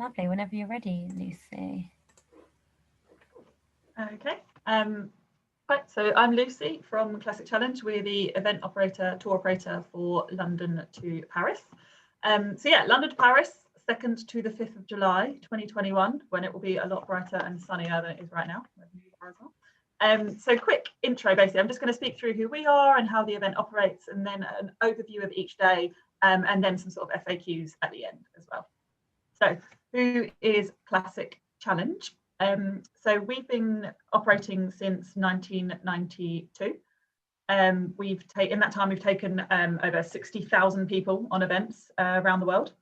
Lovely. Whenever you're ready, Lucy. Okay. Right, so I'm Lucy from Classic Challenge. We're the event operator, tour operator for London to Paris. So yeah, London to Paris, 2nd to the 5th of July, 2021, when it will be a lot brighter and sunnier than it is right now. So quick intro, basically. I'm just going to speak through who we are and how the event operates, and then an overview of each day, and then some sort of FAQs at the end as well. So who is Classic Challenge? So we've been operating since 1992. In that time, we've taken over 60,000 people on events around the world.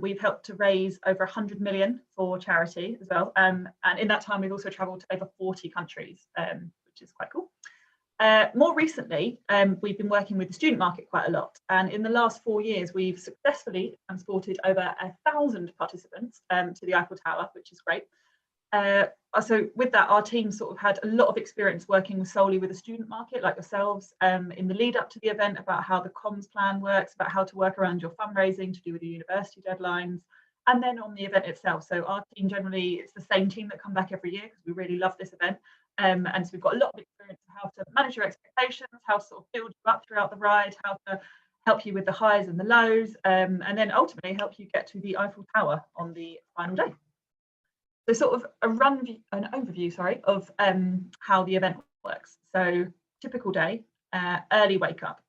We've helped to raise over 100 million for charity as well. And in that time, we've also traveled to over 40 countries, which is quite cool. More recently, we've been working with the student market quite a lot. And in the last 4 years, we've successfully transported over 1,000 participants to the Eiffel Tower, which is great. So with that, our team sort of had a lot of experience working solely with the student market, like yourselves, in the lead up to the event, about how the comms plan works, about how to work around your fundraising to do with the university deadlines, and then on the event itself. So our team generally, it's the same team that come back every year because we really love this event. And so we've got a lot of experience of how to manage your expectations, how to sort of build you up throughout the ride, how to help you with the highs and the lows, and then ultimately help you get to the Eiffel Tower on the final day. So sort of an overview, of how the event works. So typical day, early wake up.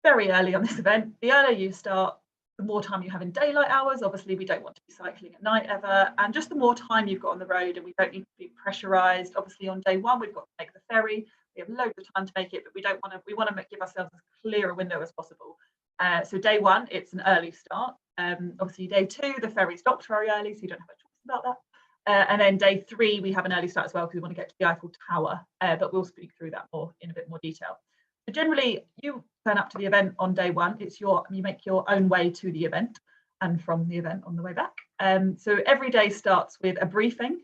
Very early on this event. The earlier you start, the more time you have in daylight hours. Obviously, we don't want to be cycling at night ever. And just the more time you've got on the road, and we don't need to be pressurized. Obviously, on day one, we've got to make the ferry. We have loads of time to make it, but we want to give ourselves as clear a window as possible. So day one, it's an early start. Obviously, day two, the ferry stops very early, so you don't have a choice about that. And then day three, we have an early start as well because we want to get to the Eiffel Tower, but we'll speak through that more in a bit more detail. So generally, you turn up to the event on day one. You make your own way to the event and from the event on the way back. So every day starts with a briefing.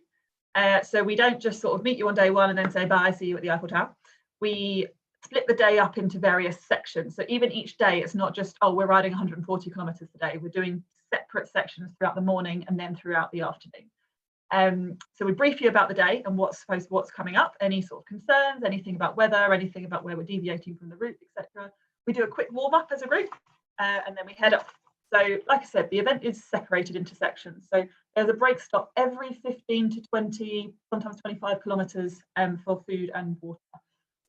So we don't just sort of meet you on day one and then say bye, see you at the Eiffel Tower. We split the day up into various sections. So even each day, it's not just, oh, we're riding 140 kilometers today. We're doing separate sections throughout the morning and then throughout the afternoon. So we brief you about the day and what's coming up, any sort of concerns, anything about weather, anything about where we're deviating from the route, etc. We do a quick warm up as a group, and then we head off. So like I said, the event is separated into sections. So there's a break stop every 15 to 20, sometimes 25 kilometers for food and water.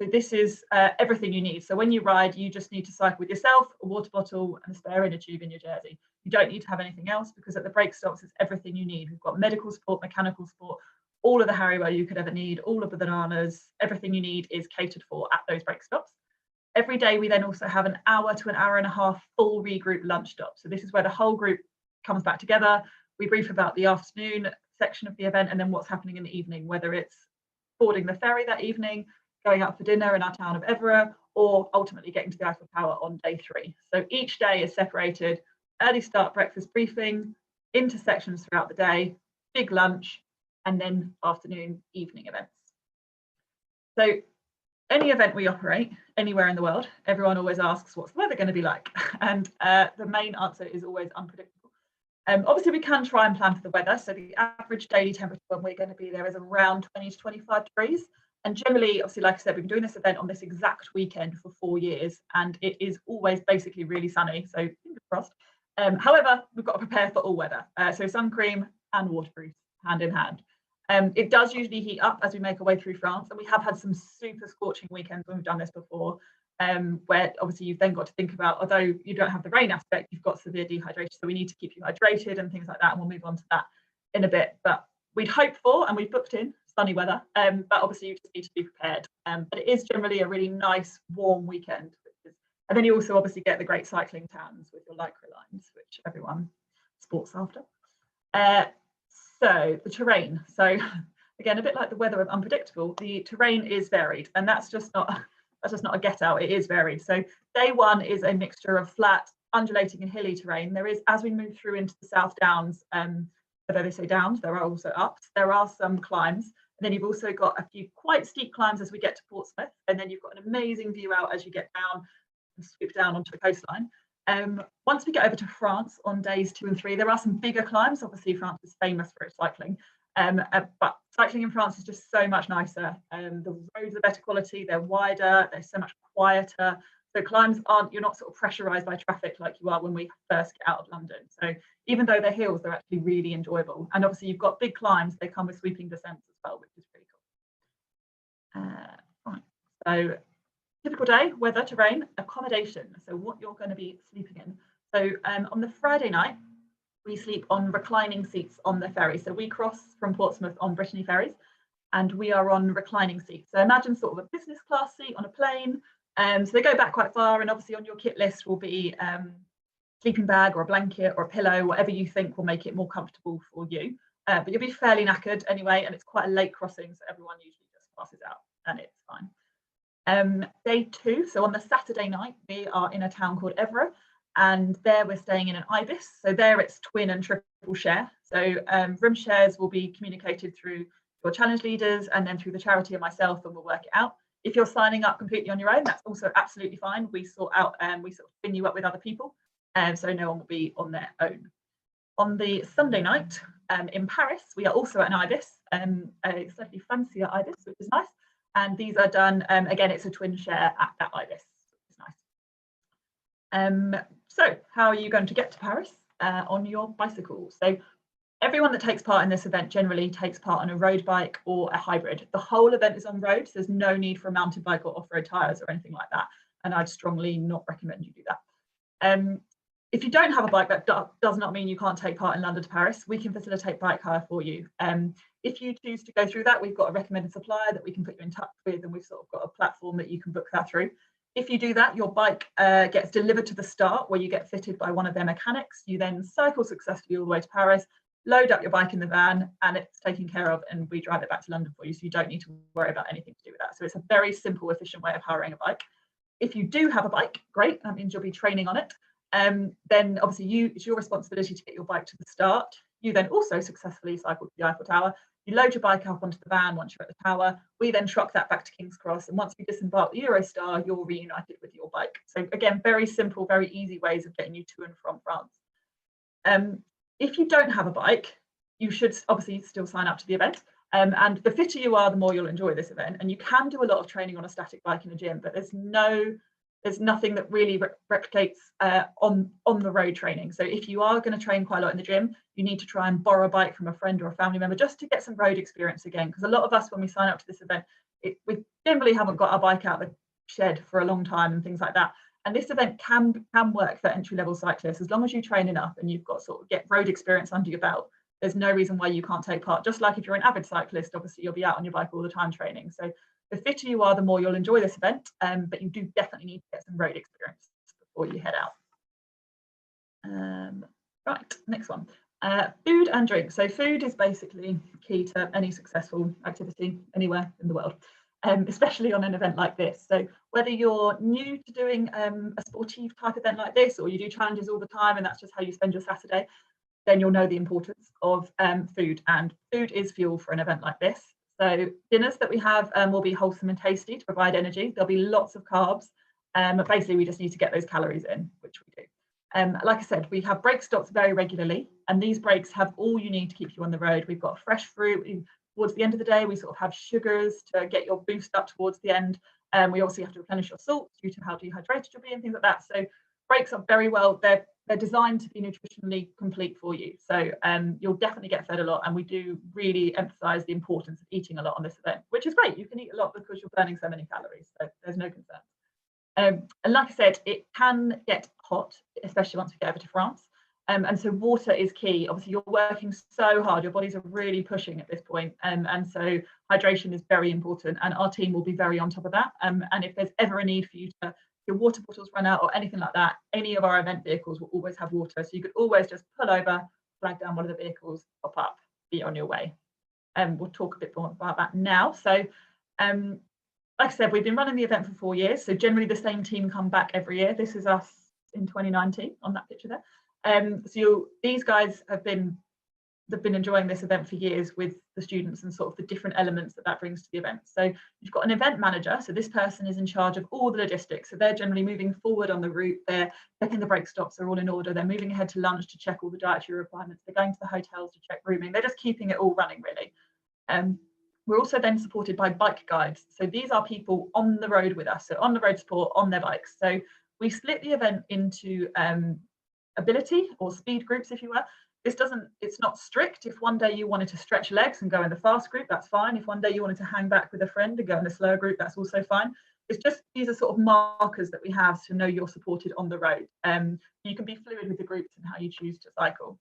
So this is everything you need. So when you ride, you just need to cycle with yourself, a water bottle and a spare inner tube in your jersey. You don't need to have anything else because at the break stops, it's everything you need. We've got medical support, mechanical support, all of the Haribo you could ever need, all of the bananas, everything you need is catered for at those break stops. Every day, we then also have an hour to an hour and a half full regroup lunch stop. So this is where the whole group comes back together. We brief about the afternoon section of the event and then what's happening in the evening, whether it's boarding the ferry that evening, going out for dinner in our town of Évora, or ultimately getting to the Eiffel Tower on day three. So each day is separated, early start breakfast briefing, intersections throughout the day, big lunch, and then afternoon, evening events. So any event we operate anywhere in the world, everyone always asks, what's the weather going to be like? And the main answer is always unpredictable. Obviously, we can try and plan for the weather. So the average daily temperature when we're going to be there is around 20 to 25 degrees. And generally, obviously, like I said, we've been doing this event on this exact weekend for 4 years, and it is always basically really sunny. So fingers crossed. However, we've got to prepare for all weather. So sun cream and waterproof hand in hand. It does usually heat up as we make our way through France, and we have had some super scorching weekends when we've done this before, where obviously you've then got to think about, although you don't have the rain aspect, you've got severe dehydration, so we need to keep you hydrated and things like that, and we'll move on to that in a bit. But we'd hope for, and we've booked in, sunny weather, but obviously you just need to be prepared. But it is generally a really nice, warm weekend. And then you also obviously get the great cycling tans with your lycra lines, which everyone sports after. So the terrain. So again, a bit like the weather of unpredictable, the terrain is varied, and that's just not a get out, it is varied. So day one is a mixture of flat, undulating and hilly terrain. There is, as we move through into the South Downs, although they say downs, there are also ups, there are some climbs. And then you've also got a few quite steep climbs as we get to Portsmouth, and then you've got an amazing view out as you get down and swoop down onto the coastline. Once we get over to France on days 2 and 3, there are some bigger climbs. Obviously, France is famous for its cycling, but cycling in France is just so much nicer. The roads are better quality, they're wider, they're so much quieter. So climbs you're not sort of pressurized by traffic like you are when we first get out of London. So even though they're hills, they're actually really enjoyable. And obviously you've got big climbs, they come with sweeping descents as well, which is pretty cool. Right, so typical day, weather, terrain, accommodation. So what you're going to be sleeping in. So on the Friday night, we sleep on reclining seats on the ferry. So we cross from Portsmouth on Brittany ferries, and we are on reclining seats. So imagine sort of a business class seat on a plane. So they go back quite far, and obviously on your kit list will be sleeping bag or a blanket or a pillow, whatever you think will make it more comfortable for you. But you'll be fairly knackered anyway, and it's quite a late crossing, so everyone usually just passes out and it's fine. Day 2, so on the Saturday night, we are in a town called Évreux, and there we're staying in an ibis. So there it's twin and triple share. So room shares will be communicated through your challenge leaders and then through the charity and myself, and we'll work it out. If you're signing up completely on your own, that's also absolutely fine. We sort out we sort of spin you up with other people, so no one will be on their own. On the Sunday night in Paris, we are also at an ibis, a slightly fancier ibis, which is nice. And these are done, again, it's a twin share at that ibis, which is nice. So how are you going to get to Paris? On your bicycle. So everyone that takes part in this event generally takes part on a road bike or a hybrid. The whole event is on road, so there's no need for a mountain bike or off-road tyres or anything like that. And I'd strongly not recommend you do that. If you don't have a bike, that does not mean you can't take part in London to Paris. We can facilitate bike hire for you. If you choose to go through that, we've got a recommended supplier that we can put you in touch with, and we've sort of got a platform that you can book that through. If you do that, your bike gets delivered to the start where you get fitted by one of their mechanics. You then cycle successfully all the way to Paris, load up your bike in the van, and it's taken care of, and we drive it back to London for you, so you don't need to worry about anything to do with that. So it's a very simple, efficient way of hiring a bike. If you do have a bike, great, that means you'll be training on it. Then obviously it's your responsibility to get your bike to the start. You then also successfully cycle to the Eiffel Tower. You load your bike up onto the van once you're at the tower. We then truck that back to King's Cross, and once we disembark the Eurostar, you're reunited with your bike. So again, very simple, very easy ways of getting you to and from France. If you don't have a bike, you should obviously still sign up to the event. And the fitter you are, the more you'll enjoy this event. And you can do a lot of training on a static bike in a gym, but there's nothing that really replicates on the road training. So if you are going to train quite a lot in the gym, you need to try and borrow a bike from a friend or a family member just to get some road experience again. Because a lot of us, when we sign up to this event, we generally haven't got our bike out of the shed for a long time and things like that. And this event can work for entry-level cyclists as long as you train enough and you've got sort of get road experience under your belt. There's no reason why you can't take part. Just like if you're an avid cyclist, obviously you'll be out on your bike all the time training. So the fitter you are, the more you'll enjoy this event, but you do definitely need to get some road experience before you head out. Right, next one. Food and drink. So food is basically key to any successful activity anywhere in the world, especially on an event like this. So whether you're new to doing a sportive type event like this, or you do challenges all the time and that's just how you spend your Saturday, then you'll know the importance of food, and food is fuel for an event like this. So dinners that we have will be wholesome and tasty to provide energy. There'll be lots of carbs, but basically we just need to get those calories in, which we do. Like I said, we have break stops very regularly, and these breaks have all you need to keep you on the road. We've got fresh fruit. Towards the end of the day, we sort of have sugars to get your boost up towards the end. We also have to replenish your salt due to how dehydrated you'll be and things like that. So breaks are very well, they're designed to be nutritionally complete for you. So you'll definitely get fed a lot, and we do really emphasize the importance of eating a lot on this event, which is great. You can eat a lot because you're burning so many calories, so there's no concern. And like I said, it can get hot, especially once we get over to France. And so water is key. Obviously, you're working so hard, your bodies are really pushing at this point. And so hydration is very important, and our team will be very on top of that. And if there's ever a need for you to, your water bottles run out or anything like that, any of our event vehicles will always have water. So you could always just pull over, flag down one of the vehicles, pop up, be on your way. We'll talk a bit more about that now. So like I said, we've been running the event for 4 years. So generally the same team come back every year. This is us in 2019 on that picture there. So these guys have been they've been enjoying this event for years with the students and sort of the different elements that brings to the event. So you've got an event manager. So this person is in charge of all the logistics. So they're generally moving forward on the route. They're checking the brake stops are all in order. They're moving ahead to lunch to check all the dietary requirements. They're going to the hotels to check rooming. They're just keeping it all running, really. We're also then supported by bike guides. So these are people on the road with us. So on the road support on their bikes. So we split the event into ability or speed groups, if you will. It's not strict. If one day you wanted to stretch legs and go in the fast group, that's fine. If one day you wanted to hang back with a friend and go in the slower group, that's also fine. It's just, these are sort of markers that we have to know you're supported on the road. You can be fluid with the groups and how you choose to cycle.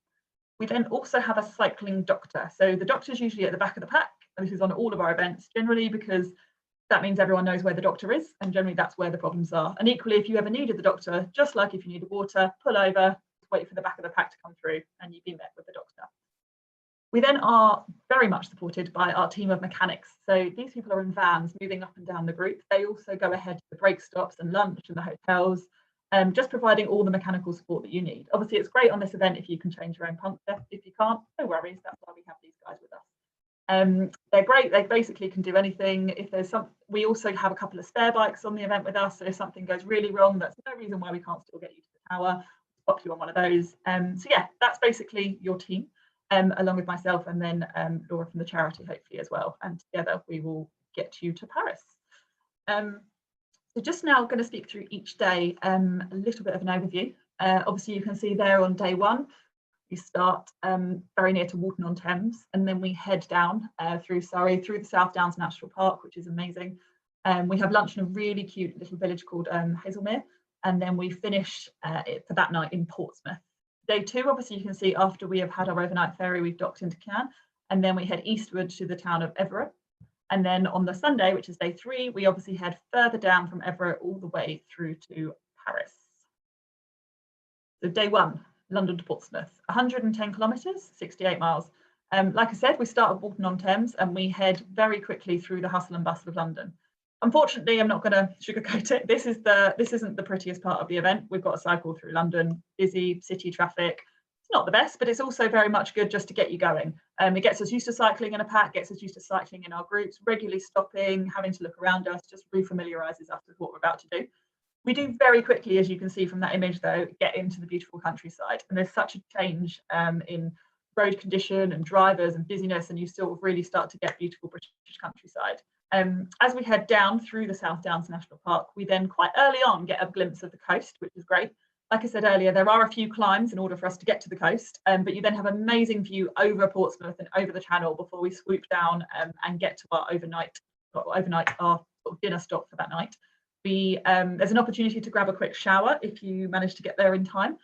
We then also have a cycling doctor. So the doctor's usually at the back of the pack. And this is on all of our events, generally because that means everyone knows where the doctor is, and generally that's where the problems are. And equally, if you ever needed the doctor, just like if you needed water, pull over, wait for the back of the pack to come through, and you've been met with the doctor. We then are very much supported by our team of mechanics. So these people are in vans moving up and down the group. They also go ahead to the brake stops and lunch and the hotels, just providing all the mechanical support that you need. Obviously, it's great on this event if you can change your own puncture. If you can't, no worries. That's why we have these guys with us. They're great. They basically can do anything. If there's we also have a couple of spare bikes on the event with us. So if something goes really wrong, that's no reason why we can't still get you to the tower, pop you on one of those. So yeah, that's basically your team, along with myself and then Laura from the charity, hopefully as well. And together we will get you to Paris. So just now going to speak through each day, a little bit of an overview. Obviously you can see there on day one, we start very near to Walton-on-Thames, and then we head down through Surrey, through the South Downs National Park, which is amazing. We have lunch in a really cute little village called Hazelmere, and then we finish for that night in Portsmouth. Day two, obviously you can see after we have had our overnight ferry, we've docked into Cannes, and then we head eastward to the town of Everett. And then on the Sunday, which is day three, we obviously head further down from Everett all the way through to Paris. So day one, London to Portsmouth, 110 kilometres, 68 miles. Like I said, we start at Walton-on-Thames and we head very quickly through the hustle and bustle of London. Unfortunately, I'm not going to sugarcoat it. This isn't the prettiest part of the event. We've got to cycle through London, busy city traffic. It's not the best, but it's also very much good just to get you going. It gets us used to cycling in a pack, gets us used to cycling in our groups, regularly stopping, having to look around us, just refamiliarises us with what we're about to do. We do very quickly, as you can see from that image, though, get into the beautiful countryside. And there's such a change in road condition and drivers and busyness, and you sort of really start to get beautiful British countryside. As we head down through the South Downs National Park, we then quite early on get a glimpse of the coast, which is great. Like I said earlier, there are a few climbs in order for us to get to the coast, but you then have an amazing view over Portsmouth and over the Channel before we swoop down and get to our our sort of dinner stop for that night. There's an opportunity to grab a quick shower if you manage to get there in time.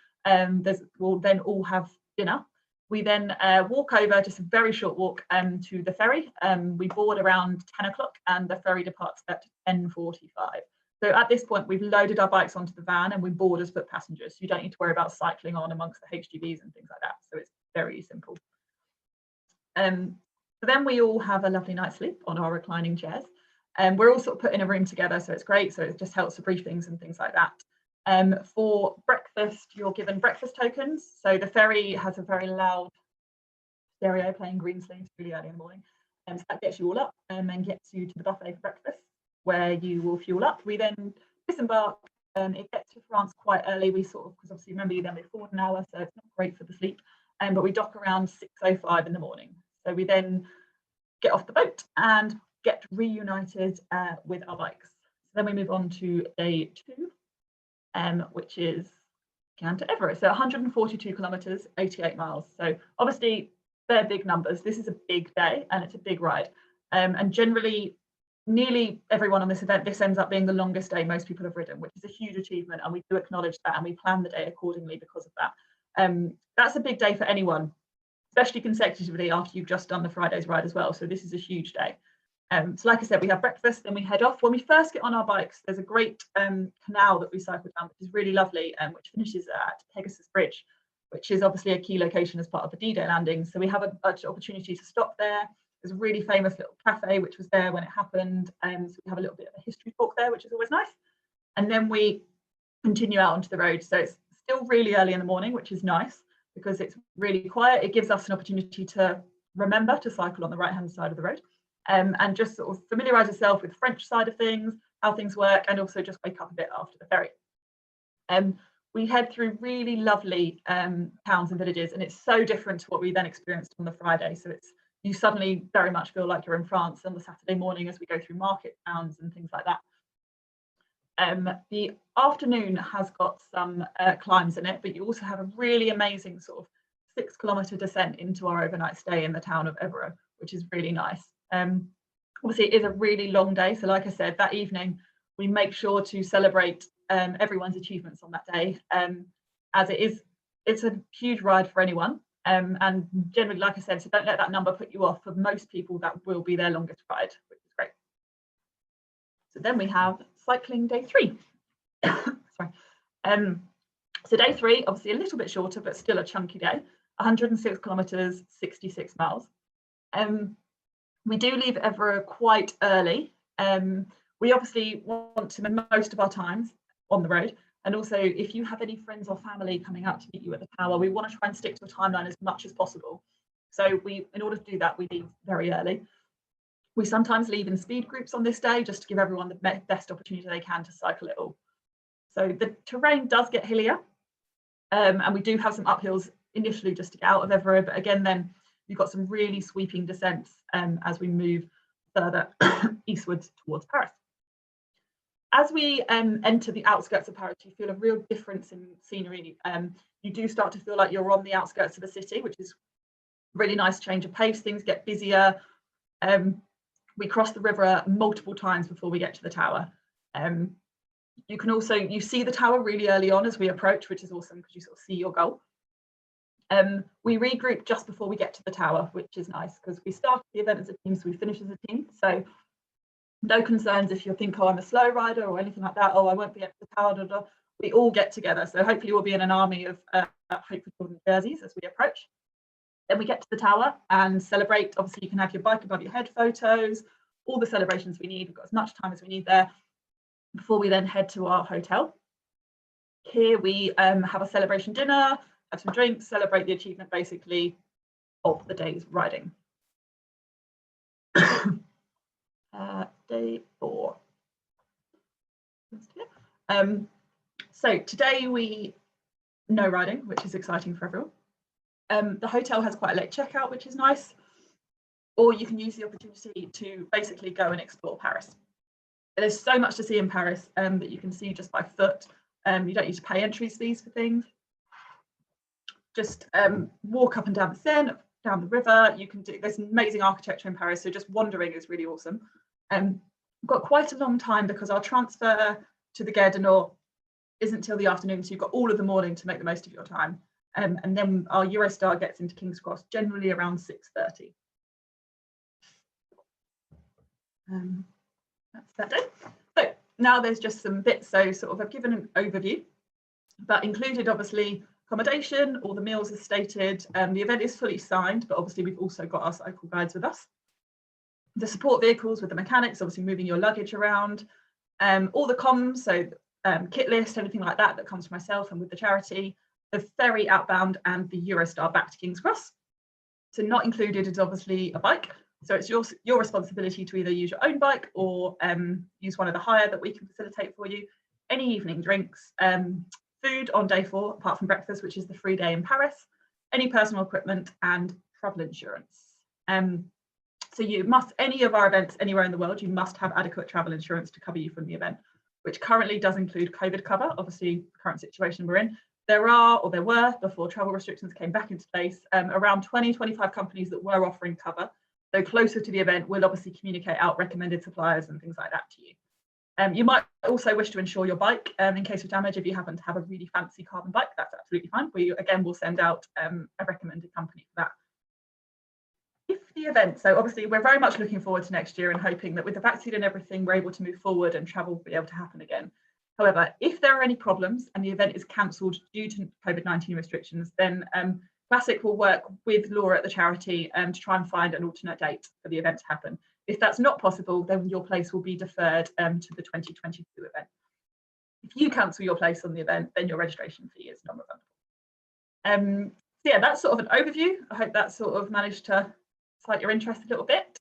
We'll then all have dinner. We then walk over, just a very short walk, to the ferry. We board around 10 o'clock and the ferry departs at 10:45. So at this point, we've loaded our bikes onto the van and we board as foot passengers. You don't need to worry about cycling on amongst the HGVs and things like that. So it's very simple. So then we all have a lovely night's sleep on our reclining chairs. We're all sort of put in a room together, so it's great. So it just helps with briefings and things like that. For breakfast, you're given breakfast tokens. So the ferry has a very loud stereo playing Greensleeves really early in the morning. So that gets you all up and gets you to the buffet for breakfast, where you will fuel up. We then disembark. It gets to France quite early. We sort of, because obviously remember you then before an hour, so it's not great for the sleep. But we dock around 6:05 in the morning. So we then get off the boat and get reunited with our bikes. So then we move on to day two, which is Cannes to Everett. So 142 kilometres, 88 miles. So obviously they're big numbers. This is a big day and it's a big ride. And generally, nearly everyone on this event, this ends up being the longest day most people have ridden, which is a huge achievement. And we do acknowledge that and we plan the day accordingly because of that. That's a big day for anyone, especially consecutively after you've just done the Friday's ride as well. So this is a huge day. So like I said, we have breakfast, then we head off. When we first get on our bikes, there's a great canal that we cycle down, which is really lovely, which finishes at Pegasus Bridge, which is obviously a key location as part of the D-Day landing. So we have an opportunity to stop there. There's a really famous little cafe, which was there when it happened. So we have a little bit of a history talk there, which is always nice. And then we continue out onto the road. So it's still really early in the morning, which is nice. because it's really quiet. It gives us an opportunity to remember to cycle on the right hand side of the road, and just sort of familiarise yourself with the French side of things, how things work, and also just wake up a bit after the ferry. We head through really lovely towns and villages, and it's so different to what we then experienced on the Friday. So you suddenly very much feel like you're in France on the Saturday morning as we go through market towns and things like that. The afternoon has got some climbs in it, but you also have a really amazing sort of 6-kilometre descent into our overnight stay in the town of Évreux, which is really nice. Obviously, it is a really long day. So like I said, that evening, we make sure to celebrate everyone's achievements on that day, as it's a huge ride for anyone. And generally, like I said, so don't let that number put you off. For most people, that will be their longest ride, which is great. So then we have cycling day 3. Sorry. So day 3, obviously a little bit shorter, but still a chunky day, 106 kilometres, 66 miles. We do leave Évreux quite early. We obviously want to spend most of our time on the road. And also, if you have any friends or family coming out to meet you at the tower, we want to try and stick to a timeline as much as possible. So in order to do that, we leave very early. We sometimes leave in speed groups on this day, just to give everyone the best opportunity they can to cycle it all. So the terrain does get hillier, and we do have some uphills initially just to get out of Évreux, but again, then you've got some really sweeping descents as we move further eastwards towards Paris. As we enter the outskirts of Paris, you feel a real difference in scenery. You do start to feel like you're on the outskirts of the city, which is a really nice change of pace. Things get busier. We cross the river multiple times before we get to the tower. You see the tower really early on as we approach, which is awesome because you sort of see your goal. We regroup just before we get to the tower, which is nice because we start the event as a team, so we finish as a team. So no concerns if you think, oh, I'm a slow rider or anything like that. Oh, I won't be at the tower. Blah, blah. We all get together. So hopefully we'll be in an army of Hope for Children jerseys as we approach. Then we get to the tower and celebrate. Obviously, you can have your bike above your head photos, all the celebrations we need. We've got as much time as we need there before we then head to our hotel. Here we have a celebration dinner, have some drinks, celebrate the achievement basically of the day's riding. Day 4. So today no riding, which is exciting for everyone. The hotel has quite a late checkout, which is nice, or you can use the opportunity to basically go and explore Paris. There's so much to see in Paris that you can see just by foot. You don't need to pay entry fees for things. Just walk up and down the Seine, down the river. There's amazing architecture in Paris, so just wandering is really awesome. We've got quite a long time because our transfer to the Gare du Nord isn't till the afternoon, so you've got all of the morning to make the most of your time. And then our Eurostar gets into King's Cross generally around 6:30. That's that day. So now there's just some bits. So sort of I've given an overview, but included obviously accommodation, all the meals as stated. The event is fully signed, but obviously we've also got our cycle guides with us. The support vehicles with the mechanics, obviously moving your luggage around, all the comms, so kit list, anything like that that comes from myself and with the charity, the ferry outbound and the Eurostar back to King's Cross. So not included is obviously a bike. So it's your responsibility to either use your own bike or use one of the hire that we can facilitate for you. Any evening drinks, food on day 4, apart from breakfast, which is the free day in Paris, any personal equipment and travel insurance. So you must, any of our events anywhere in the world, you must have adequate travel insurance to cover you from the event, which currently does include COVID cover, obviously the current situation we're in. There were, before travel restrictions came back into place, around 20-25 companies that were offering cover. So closer to the event, we'll obviously communicate out recommended suppliers and things like that to you. You might also wish to insure your bike in case of damage. If you happen to have a really fancy carbon bike, that's absolutely fine. We again will send out a recommended company for that. If the event, so obviously we're very much looking forward to next year and hoping that with the vaccine and everything, we're able to move forward and travel will be able to happen again. However, if there are any problems and the event is cancelled due to COVID-19 restrictions, then Classic will work with Laura at the charity to try and find an alternate date for the event to happen. If that's not possible, then your place will be deferred to the 2022 event. If you cancel your place on the event, then your registration fee is non-refundable. yeah, that's sort of an overview. I hope that sort of managed to cite your interest a little bit.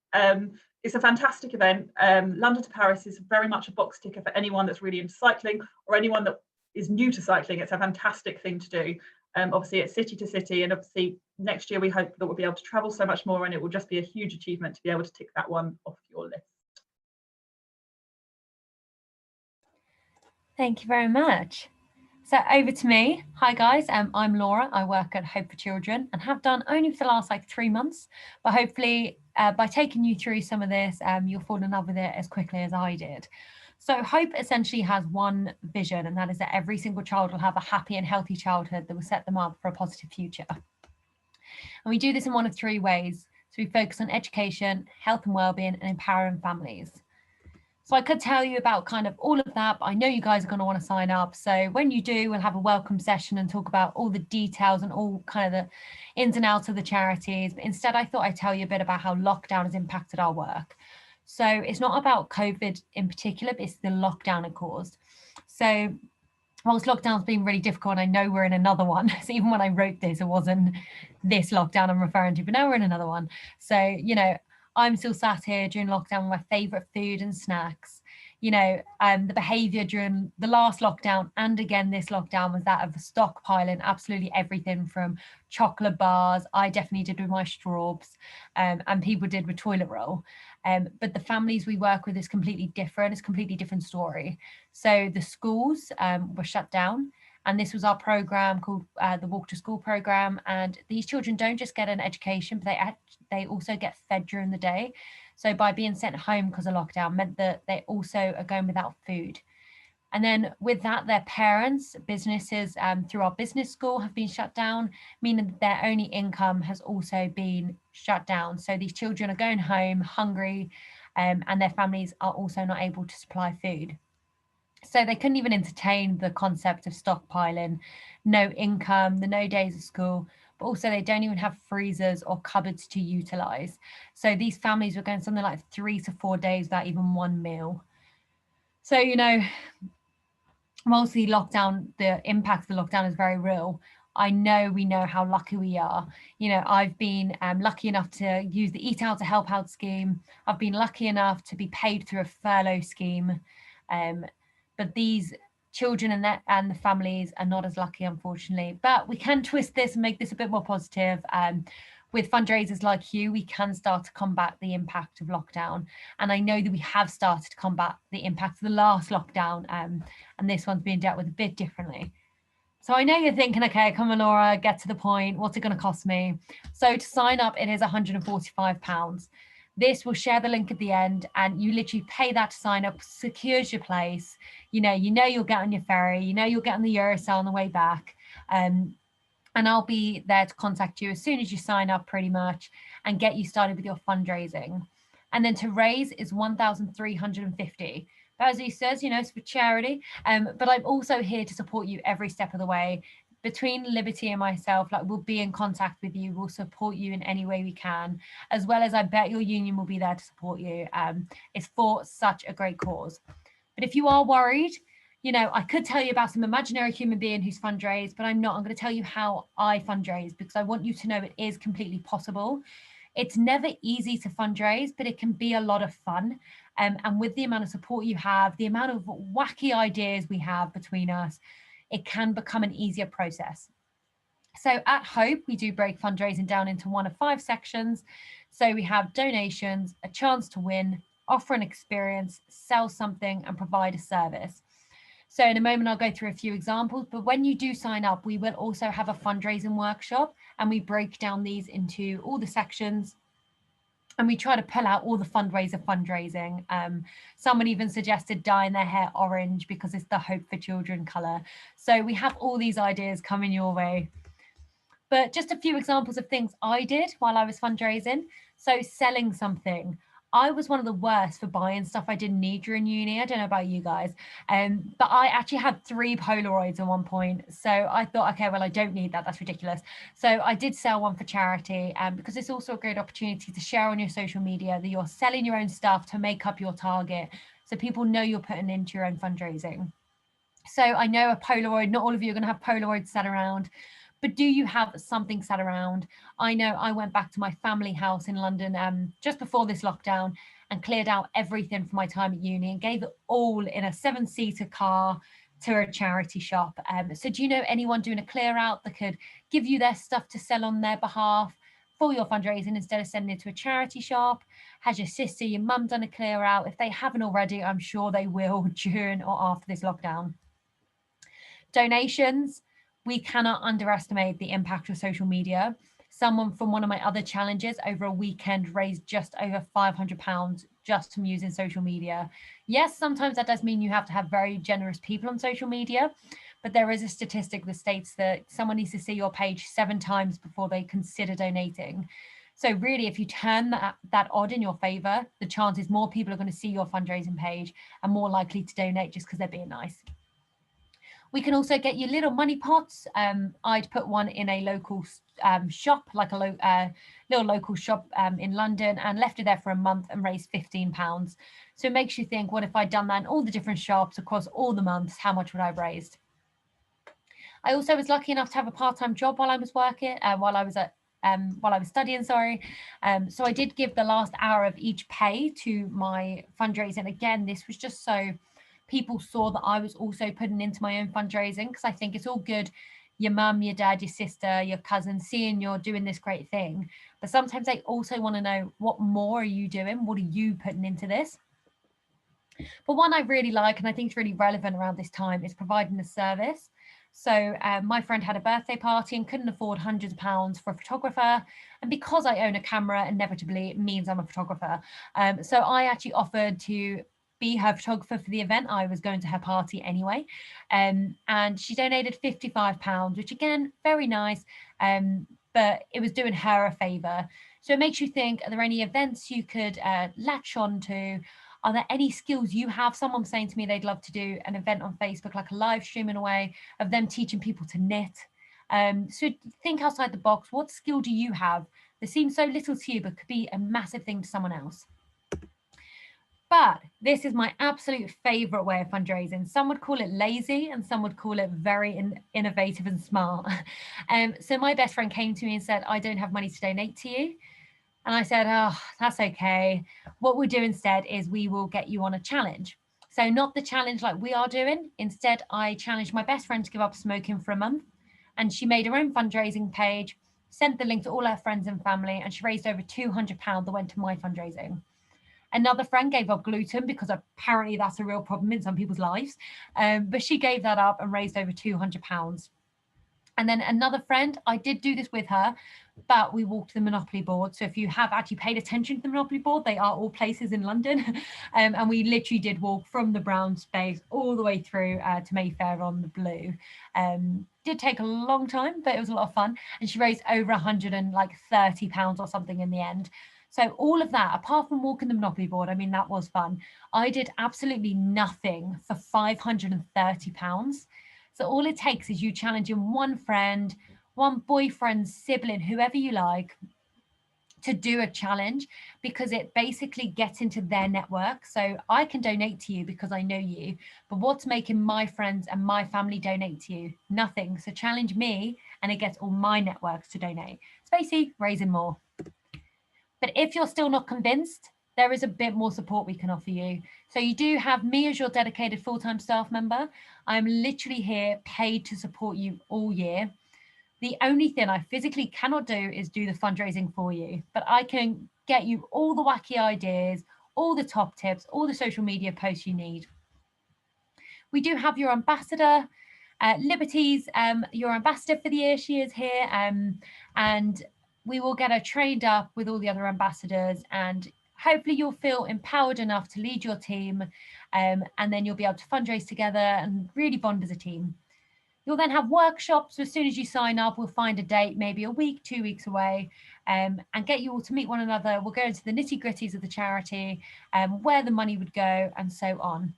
It's a fantastic event. London to Paris is very much a box ticker for anyone that's really into cycling or anyone that is new to cycling. It's a fantastic thing to do. Obviously, it's city to city, and obviously next year we hope that we'll be able to travel so much more, and it will just be a huge achievement to be able to tick that one off your list. Thank you very much. So over to me. Hi guys, I'm Laura. I work at Hope for Children and have done only for the last 3 months, but hopefully by taking you through some of this, you'll fall in love with it as quickly as I did. So Hope essentially has one vision, and that is that every single child will have a happy and healthy childhood that will set them up for a positive future. And we do this in one of 3 ways. So we focus on education, health and wellbeing, and empowering families. So I could tell you about kind of all of that, but I know you guys are going to want to sign up. So when you do, we'll have a welcome session and talk about all the details and all kind of the ins and outs of the charities. But instead, I thought I'd tell you a bit about how lockdown has impacted our work. So it's not about COVID in particular, but it's the lockdown it caused. So whilst lockdown's been really difficult, and I know we're in another one. So even when I wrote this, it wasn't this lockdown I'm referring to, but now we're in another one. So, you know, I'm still sat here during lockdown with my favourite food and snacks. You know, the behaviour during the last lockdown and again this lockdown was that of stockpiling absolutely everything from chocolate bars. I definitely did with my straws, and people did with toilet roll. But the families we work with is completely different. It's a completely different story. So the schools were shut down. And this was our program called the Walk to School program. And these children don't just get an education, but they also get fed during the day. So by being sent home because of lockdown meant that they also are going without food. And then with that, their parents, businesses through our business school have been shut down, meaning that their only income has also been shut down. So these children are going home hungry, and their families are also not able to supply food. So they couldn't even entertain the concept of stockpiling, no income, the no days of school, but also they don't even have freezers or cupboards to utilize. So these families were going something like 3 to 4 days without even one meal. So, you know, whilst the lockdown, the impact of the lockdown is very real, we know how lucky we are. You know, I've been lucky enough to use the Eat Out to Help Out scheme. I've been lucky enough to be paid through a furlough scheme. But these children and the families are not as lucky, unfortunately. But we can twist this and make this a bit more positive. With fundraisers like you, we can start to combat the impact of lockdown. And I know that we have started to combat the impact of the last lockdown, and this one's being dealt with a bit differently. So I know you're thinking, okay, come on, Laura, get to the point. What's it going to cost me? So to sign up, it is £145. This will share the link at the end, and you literally pay that to sign up, secures your place. You know you'll get on your ferry, you'll get on the Eurostar on the way back. And I'll be there to contact you as soon as you sign up pretty much and get you started with your fundraising. And then to raise is 1,350. But as he says, it's for charity. But I'm also here to support you every step of the way. Between Liberty and myself, we'll be in contact with you. We'll support you in any way we can, as well as I bet your union will be there to support you. It's for such a great cause. But if you are worried, I could tell you about some imaginary human being who's fundraised, but I'm not. I'm going to tell you how I fundraise because I want you to know it is completely possible. It's never easy to fundraise, but it can be a lot of fun. And with the amount of support you have, the amount of wacky ideas we have between us, it can become an easier process. So at Hope, we do break fundraising down into one of 5 sections. So we have donations, a chance to win, offer an experience, sell something, and provide a service. So in a moment, I'll go through a few examples, but when you do sign up, we will also have a fundraising workshop, and we break down these into all the sections, and we try to pull out all the fundraising. Someone even suggested dyeing their hair orange because it's the Hope for Children colour. So we have all these ideas coming your way. But just a few examples of things I did while I was fundraising. So selling something. I was one of the worst for buying stuff I didn't need during uni. I don't know about you guys, but I actually had 3 Polaroids at one point. So I thought, okay, well, I don't need that. That's ridiculous. So I did sell one for charity, because it's also a great opportunity to share on your social media that you're selling your own stuff to make up your target. So people know you're putting into your own fundraising. So I know a Polaroid, not all of you are going to have Polaroids sat around, but do you have something sat around? I know I went back to my family house in London just before this lockdown and cleared out everything from my time at uni and gave it all in a 7-seater car to a charity shop. So do you know anyone doing a clear out that could give you their stuff to sell on their behalf for your fundraising instead of sending it to a charity shop? Has your sister, your mum done a clear out? If they haven't already, I'm sure they will during or after this lockdown. Donations, we cannot underestimate the impact of social media. Someone from one of my other challenges over a weekend raised just over £500 just from using social media. Yes, sometimes that does mean you have to have very generous people on social media, but there is a statistic that states that someone needs to see your page 7 times before they consider donating. So really, if you turn that odd in your favor, the chances more people are going to see your fundraising page and more likely to donate just because they're being nice. We can also get you little money pots. I'd put one in a local shop, like a little local shop in London, and left it there for a month and raised £15. So it makes you think, what if I'd done that in all the different shops across all the months, how much would I have raised? I also was lucky enough to have a part-time job while I was working, while I was studying, sorry. So I did give the last hour of each pay to my fundraising. Again, this was just so people saw that I was also putting into my own fundraising, because I think it's all good, your mum, your dad, your sister, your cousin seeing you're doing this great thing, but sometimes they also want to know, what more are you doing? What are you putting into this? But one I really like, and I think is really relevant around this time, is providing a service. So my friend had a birthday party and couldn't afford hundreds of pounds for a photographer. And because I own a camera, inevitably it means I'm a photographer. So I actually offered to be her photographer for the event. I was going to her party anyway. And she donated £55, which again, very nice. But it was doing her a favour. So it makes you think, are there any events you could latch on to? Are there any skills you have? Someone saying to me they'd love to do an event on Facebook, like a live stream in a way of them teaching people to knit. So think outside the box. What skill do you have that seems so little to you, but could be a massive thing to someone else? But this is my absolute favorite way of fundraising. Some would call it lazy and some would call it very innovative and smart. So my best friend came to me and said, I don't have money to donate to you. And I said, oh, that's okay. What we'll do instead is we will get you on a challenge. So not the challenge like we are doing. Instead, I challenged my best friend to give up smoking for a month. And she made her own fundraising page, sent the link to all her friends and family, and she raised over £200 that went to my fundraising. Another friend gave up gluten because apparently that's a real problem in some people's lives. But she gave that up and raised over £200. And then another friend, I did do this with her, but we walked the Monopoly board. So if you have actually paid attention to the Monopoly board, they are all places in London. And we literally did walk from the brown space all the way through to Mayfair on the blue. Did take a long time, but it was a lot of fun. And she raised over £130 or something in the end. So all of that, apart from walking the Monopoly board, I mean, that was fun. I did absolutely nothing for £530. So all it takes is you challenging one friend, one boyfriend, sibling, whoever you like, to do a challenge, because it basically gets into their network. So I can donate to you because I know you, but what's making my friends and my family donate to you? Nothing. So challenge me and it gets all my networks to donate. It's basically raising more. But if you're still not convinced, there is a bit more support we can offer you. So you do have me as your dedicated full-time staff member. I'm literally here paid to support you all year. The only thing I physically cannot do is do the fundraising for you, but I can get you all the wacky ideas, all the top tips, all the social media posts you need. We do have your ambassador, Liberty's your ambassador for the year. She is here, and we will get her trained up with all the other ambassadors, and hopefully you'll feel empowered enough to lead your team, and then you'll be able to fundraise together and really bond as a team. You'll then have workshops. So as soon as you sign up, we'll find a date, maybe a week, 2 weeks away, and get you all to meet one another. We'll go into the nitty-gritties of the charity, where the money would go, and so on.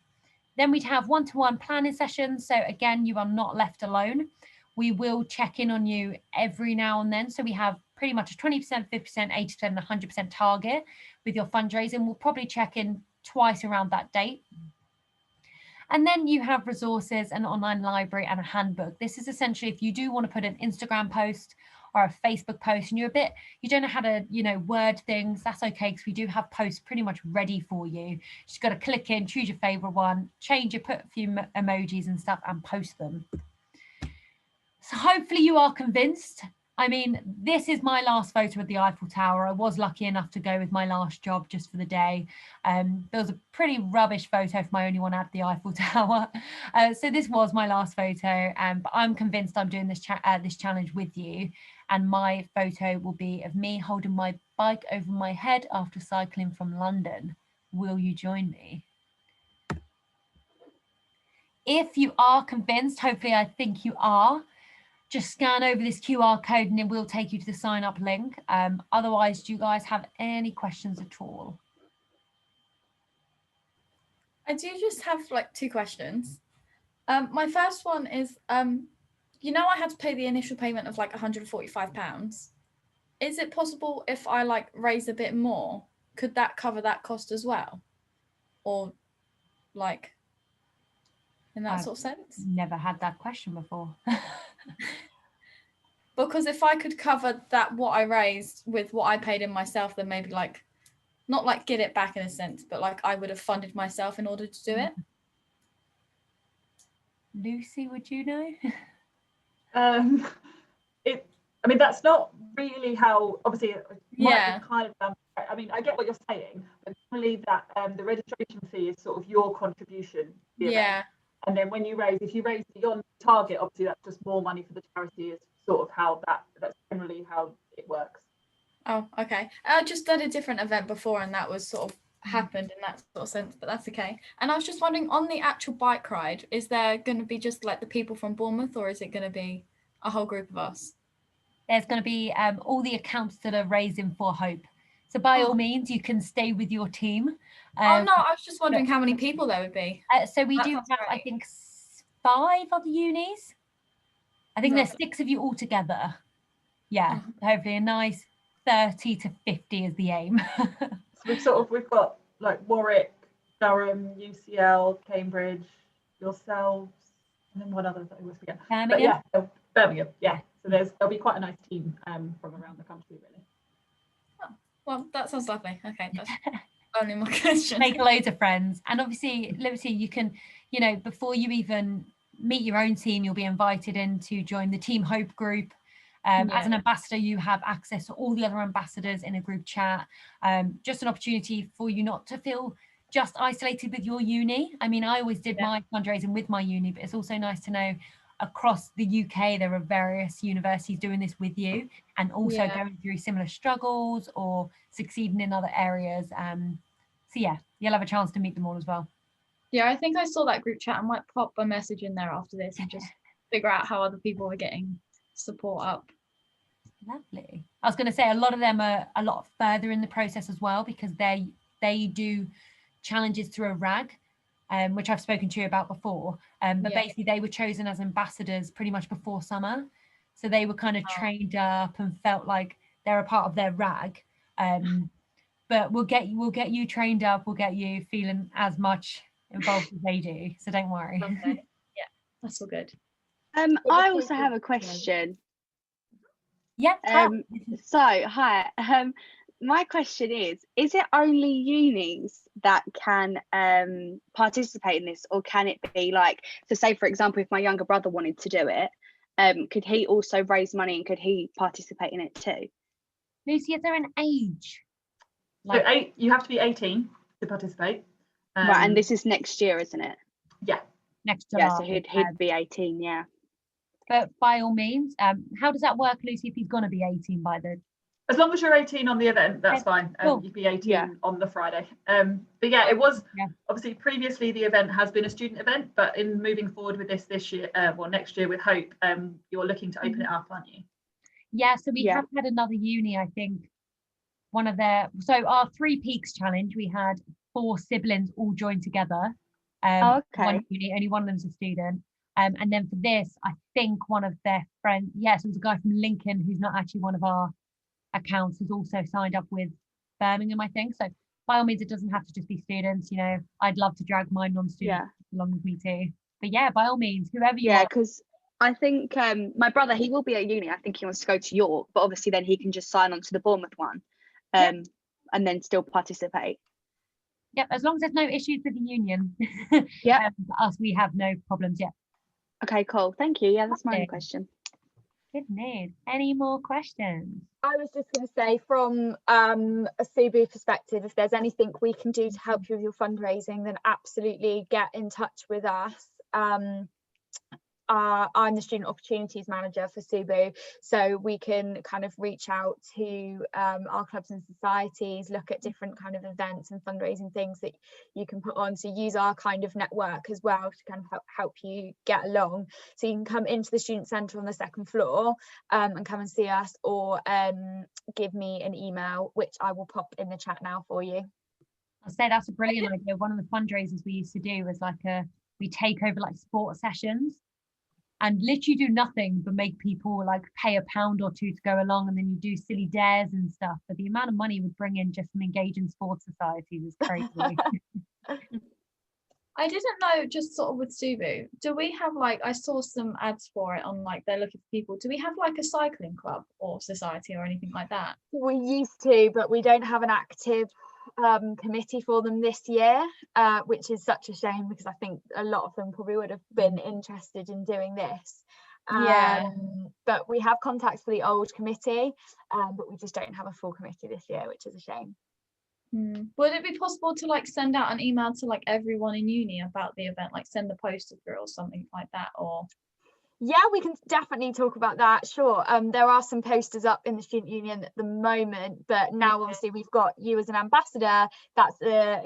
Then we'd have one-to-one planning sessions. So again, you are not left alone. We will check in on you every now and then. So we have pretty much a 20%, 50%, 80%, and 100% target with your fundraising. We'll probably check in twice around that date. And then you have resources, an online library and a handbook. This is essentially if you do want to put an Instagram post or a Facebook post and you don't know how to, word things, that's okay, because we do have posts pretty much ready for you. Just got to click in, choose your favorite one, change it, put a few emojis and stuff and post them. So hopefully you are convinced. I mean, this is my last photo of the Eiffel Tower. I was lucky enough to go with my last job just for the day. There was a pretty rubbish photo for my only one at the Eiffel Tower. So this was my last photo, but I'm convinced I'm doing this challenge with you. And my photo will be of me holding my bike over my head after cycling from London. Will you join me? If you are convinced, hopefully I think you are, just scan over this QR code and it will take you to the sign up link. Otherwise, do you guys have any questions at all? I do just have like 2 questions. My first one is, I had to pay the initial payment of like £145. Is it possible if I like raise a bit more, could that cover that cost as well? Or like in that sort of sense? Never had that question before. Because if I could cover that, what I raised with what I paid in myself, then maybe like, not like get it back in a sense, but like I would have funded myself in order to do it. Lucy, would you know? I mean, that's not really how, obviously, it Yeah. kind of, I mean, I get what you're saying, but normally that the registration fee is sort of your contribution. Yeah. And then when if you raise beyond target, obviously that's just more money for the charity, is sort of how that's generally how it works. Oh, okay. I just did a different event before and that was sort of happened in that sort of sense, but that's okay. And I was just wondering, on the actual bike ride, is there going to be just like the people from Bournemouth, or is it going to be a whole group of us? There's going to be all the accounts that are raising for Hope. So by all means, you can stay with your team. Oh no, I was just wondering how many people there would be. So we do have, I think, 5 other unis. I think there's 6 of you all together. Yeah, hopefully a nice 30 to 50 is the aim. So we've got like Warwick, Durham, UCL, Cambridge, yourselves, and then one other that I always forget. Birmingham. But yeah, Birmingham. Yeah, so there'll be quite a nice team from around the country, really. Oh, well, that sounds lovely. Okay, that's only my question. Make loads of friends, and obviously, Liberty, you can, before you even meet your own team, you'll be invited in to join the Team Hope group. As an ambassador, you have access to all the other ambassadors in a group chat. Just an opportunity for you not to feel just isolated with your uni. I mean, I always did my fundraising with my uni, but it's also nice to know across the UK there are various universities doing this with you and also going through similar struggles or succeeding in other areas. So yeah, you'll have a chance to meet them all as well. Yeah, I think I saw that group chat. I might pop a message in there after this and just figure out how other people are getting support up. Lovely. I was going to say a lot of them are a lot further in the process as well, because they do challenges through a RAG, which I've spoken to you about before. But basically they were chosen as ambassadors pretty much before summer. So they were kind of trained up and felt like they're a part of their RAG. But we'll get you trained up, we'll get you feeling as much involved as they do. So don't worry. Okay. Yeah, that's all good. I also have a question. Yeah. So hi. My question is it only unis that can participate in this, or can it be like, so say for example, if my younger brother wanted to do it, could he also raise money and could he participate in it too? Lucy, is there an age? So you have to be 18 to participate. Right, and this is next year, isn't it? Yeah. Next July. Yeah, so he'd be 18, yeah. But by all means, how does that work, Lucy, if he's going to be 18 by the... As long as you're 18 on the event, that's fine. Cool. You'd be 18 on the Friday. But yeah, it was obviously previously the event has been a student event, but in moving forward with this year, next year with Hope, you're looking to open it up, aren't you? Yeah, so we have had another uni, I think, one of their... So our 3 Peaks challenge, we had 4 siblings all joined together. One uni, only one of them's a student. And then for this, I think one of their friends, it was a guy from Lincoln who's not actually one of our accounts, has also signed up with Birmingham, I think. So by all means, it doesn't have to just be students. I'd love to drag my non-students along with me too. But yeah, by all means, whoever you Yeah, are. because I think my brother, he will be at uni. I think he wants to go to York, but obviously then he can just sign on to the Bournemouth one, Yeah. and then still participate. Yep, as long as there's no issues with the union. Yeah. For us, we have no problems yet. Okay, cool. Thank you. Yeah, that's my only Lovely. question. Good news. Any more questions? I was just going to say, from a Subu perspective, if there's anything we can do to help you with your fundraising, then absolutely get in touch with us. I'm the Student Opportunities Manager for Subu, so we can kind of reach out to our clubs and societies, look at different kind of events and fundraising things that you can put on. So use our kind of network as well to kind of help you get along. So you can come into the Student Centre on the second floor and come and see us, or give me an email, which I will pop in the chat now for you. I'll say that's a brilliant idea. One of the fundraisers we used to do was like we take over like sport sessions and literally do nothing but make people like pay £1 or £2 to go along, and then you do silly dares and stuff. But the amount of money would bring in just from engaging sports societies is crazy. I didn't know, just sort of with Subu, do we have like, I saw some ads for it on like they're looking for people. Do we have like a cycling club or society or anything like that? We used to, but we don't have an active committee for them this year, which is such a shame, because I think a lot of them probably would have been interested in doing this. Yeah. But we have contacts for the old committee, but we just don't have a full committee this year, which is a shame. Would it be possible to like send out an email to like everyone in uni about the event, like send the poster through or something like that? Or yeah, we can definitely talk about that, sure. There are some posters up in the student union at the moment, but now obviously we've got you as an ambassador. That's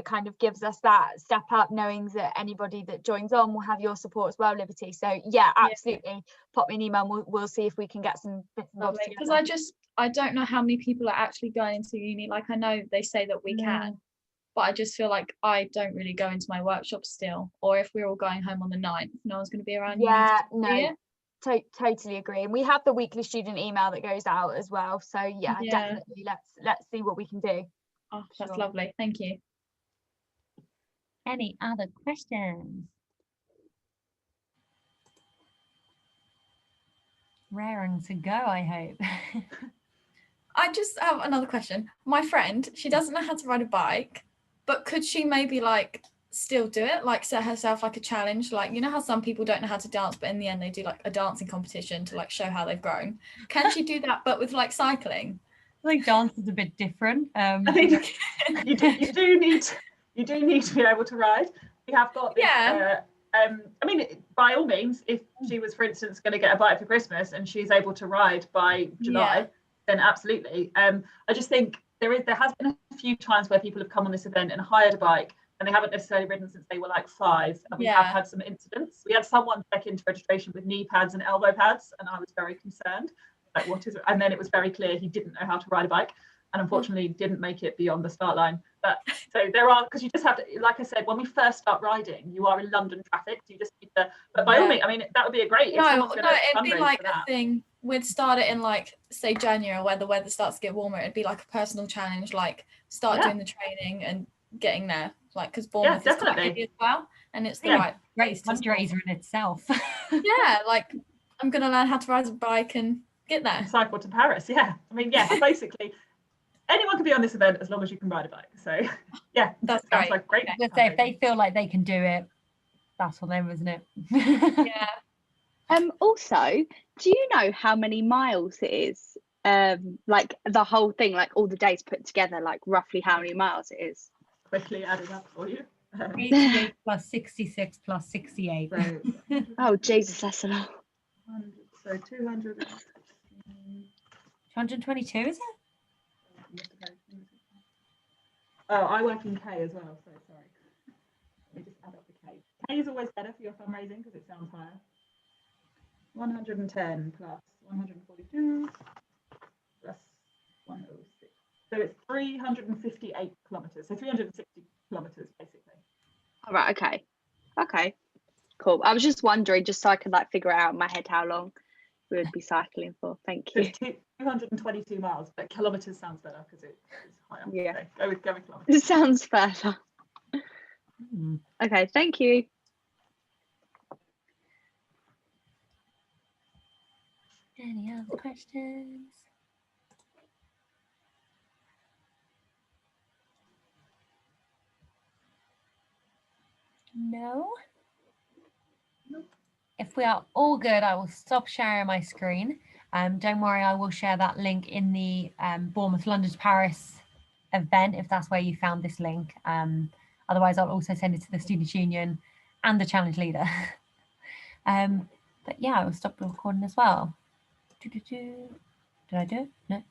kind of gives us that step up, knowing that anybody that joins on will have your support as well, Liberty. So yeah, absolutely, pop me an email, we'll see if we can get some bits and bobs together. Because I don't know how many people are actually going into uni. Like I know they say that we can, but I just feel like I don't really go into my workshop still, or if we're all going home on the 9th, no one's going to be around. Yeah, no, totally agree. And we have the weekly student email that goes out as well, so yeah, definitely let's see what we can do. Oh, that's lovely, thank you. Any other questions? Raring to go, I hope. I just have another question. My friend, she doesn't know how to ride a bike, but could she maybe like still do it, like set herself like a challenge, like you know how some people don't know how to dance but in the end they do like a dancing competition to like show how they've grown? Can she do that but with like cycling? I think dance is a bit different. I think you do need to be able to ride. We have got this, I mean, by all means, if she was, for instance, going to get a bike for Christmas and she's able to ride by July, then absolutely. I just think there has been a few times where people have come on this event and hired a bike and they haven't necessarily ridden since they were like 5, and we have had some incidents. We had someone check into registration with knee pads and elbow pads, and I was very concerned. Like, what is it? And then it was very clear he didn't know how to ride a bike, and unfortunately didn't make it beyond the start line. But so there are, because you just have to, like I said, when we first start riding, you are in London traffic, so you just need to, but by all means, I mean, that would be a great, it'd be like a thing, we'd start it in like, say January, where the weather starts to get warmer, it'd be like a personal challenge, like start doing the training and getting there, like, because Bournemouth is quite heavy as well, and it's the right great fundraiser in itself. Like I'm gonna learn how to ride a bike and get there. And cycle to Paris, I mean, basically anyone can be on this event as long as you can ride a bike. So yeah, that's sounds like great. Let's say if they feel like they can do it, that's on them, isn't it? Also, do you know how many miles it is? Like the whole thing, like all the days put together, like roughly how many miles it is? Quickly adding up for you. 88 plus 66 plus 68. So, oh Jesus, that's a lot. So 200. 222, is it? Oh, I work in K as well, so sorry. Let me just add up the K. K is always better for your fundraising because it sounds higher. 110 plus 142 plus 106. So it's 358 kilometres. So 360 kilometres basically. All right, okay, cool. I was just wondering, just so I could like figure out in my head how long we would be cycling for. Thank you. So 222 miles, but kilometres sounds better because it's higher. Yeah. So go with kilometres. It sounds further. Okay, thank you. Any other questions? No? If we are all good, I will stop sharing my screen. Don't worry, I will share that link in the Bournemouth London to Paris event if that's where you found this link. Otherwise, I'll also send it to the Students' Union and the challenge leader. But yeah, I will stop the recording as well. Did I do it? No.